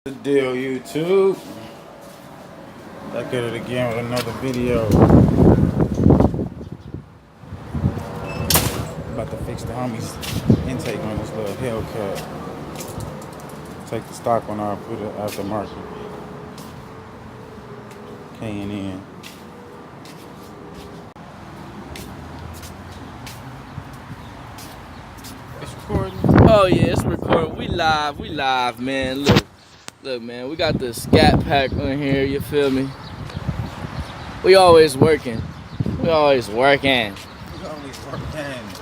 The deal, YouTube. Back at it again with another video. About to fix the homie's intake on this little Hellcat. Take the stock one off, put it aftermarket. K&N. It's recording. Oh yeah, it's recording. We live, man. Look, man, we got the scat pack on here, you feel me? We always working.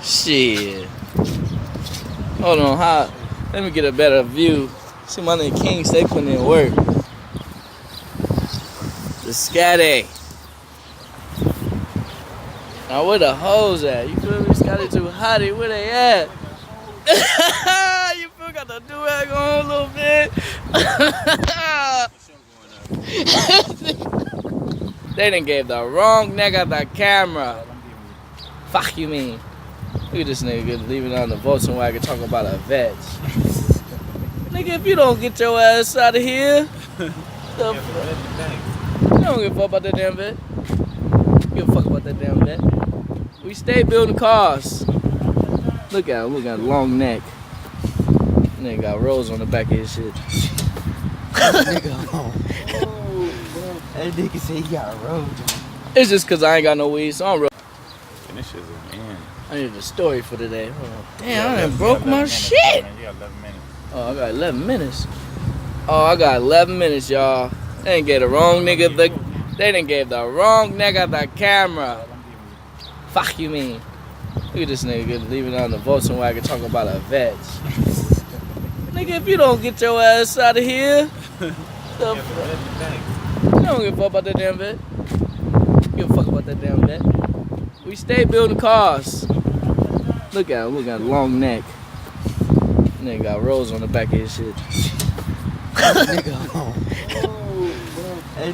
Shit. Hold on, let me get a better view. See my nigga King stay putting in work. The scatty. Now where the hoes at? You feel me? Scatty too hotty, where they at? You feel got the do-rag on a little bit. They done gave the wrong nigga the camera. Fuck you mean? Look at this nigga leaving on the Volkswagen talking about a vet. Nigga, if you don't get your ass out of here, you don't give a fuck about that damn vet. Give a fuck about that damn vet. We stay building cars. Look at him, look at him, long neck. Nigga got rolls on the back of his shit. That nigga say he got a road. It's just cause I ain't got no weed, so I'm real. And this shit's an end. I need a story for today. Damn, I done broke my shit. You got 11 minutes. Oh, I got 11 minutes. Oh, I got 11 minutes, y'all. They done gave the wrong nigga the camera. Fuck you mean? Look at this nigga leaving on the Volkswagen talking about a vet. Nigga, if you don't get your ass out of here, you don't give a fuck about that damn vet. Give a fuck about that damn vet. We stay building cars. Look at him, look at him, long neck. Nigga got rolls on the back of his shit. That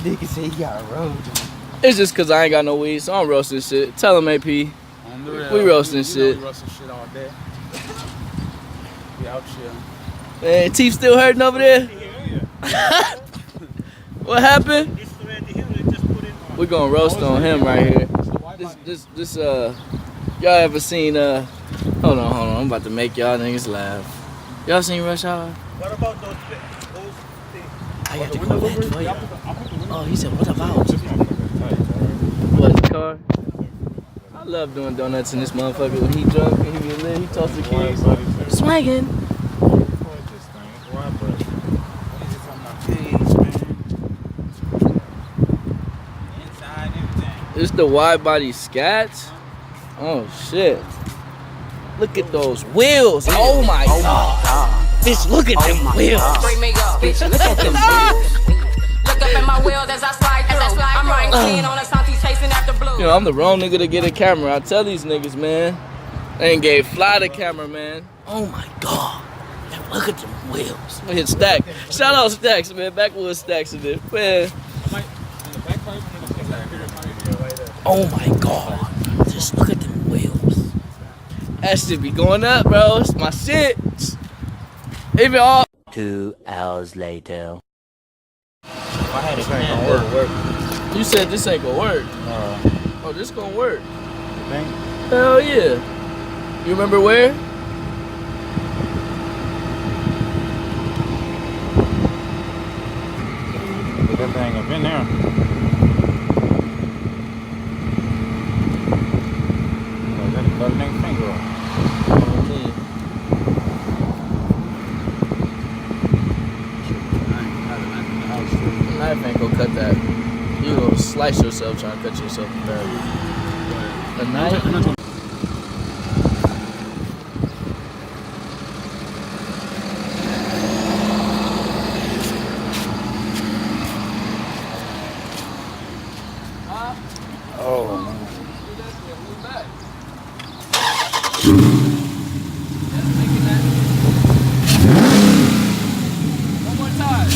nigga say he got a road. It's just cause I ain't got no weed, so I'm roasting shit. Tell him, AP. We roasting shit. We roasting shit all day. We out here. Man, teeth still hurting over there? Yeah. What happened? We gonna roast on him right here. This y'all ever seen hold on, I'm about to make y'all niggas laugh. Y'all seen Rush Hour? What about those things? I got to go back for you. Oh, he said, what about? What, the car? I love doing donuts in this motherfucker. When he drunk and he get lit, he talks to kids. Swaggin'. It's the wide body scats. Oh shit. Look at those wheels. Oh my god. Bitch, look at them wheels. Bitch, look at them wheels. Look up at my wheels as I slide through. I'm riding clean on a Santi chasing after blue. You know, I'm the wrong nigga to get a camera. I tell these niggas, man. They ain't gave Fly the camera, man. Oh my god. Man, look at them wheels. Look at Stack. Shout out Stacks, man. Backwood Stacks in it. Man. Oh my god. Just look at them wheels. That shit be going up, bro. It's my shit. Even all 2 hours later. I had this ain't gonna work. You said this ain't gonna work. Oh, this gonna work. You think? Hell yeah. You remember where? Put that thing up in there. Oh, that'll cut a nigga finger off. Knife ain't gonna cut that. You gonna slice yourself trying to cut yourself in there. A knife? Oh, man. One more time.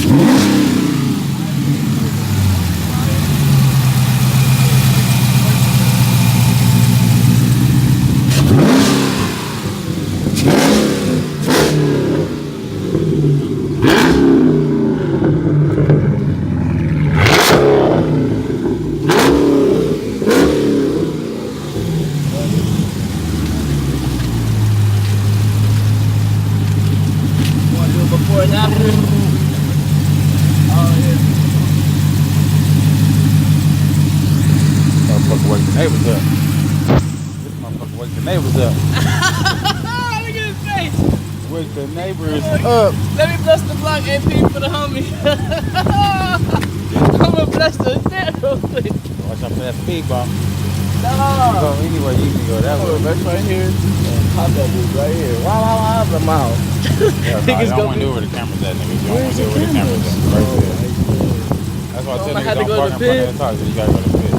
before and after. Oh yeah. Motherfucker wake the neighbors up. This motherfucker wake the neighbors up. Look at his face. Wake the neighbors up. Let me bless the block AP for the homie. I'm gonna bless the net real quick. Watch out for that speed bump. No. Go anywhere you can go that way. That's right here. And pop that dude right here. Wow, the mouth. Yeah, nah, you don't want to do where the camera's at, nigga. You don't want to do where the camera's at. Right there. That's why I tell I had niggas to don't go park to in front of the car. You gotta go to the pit.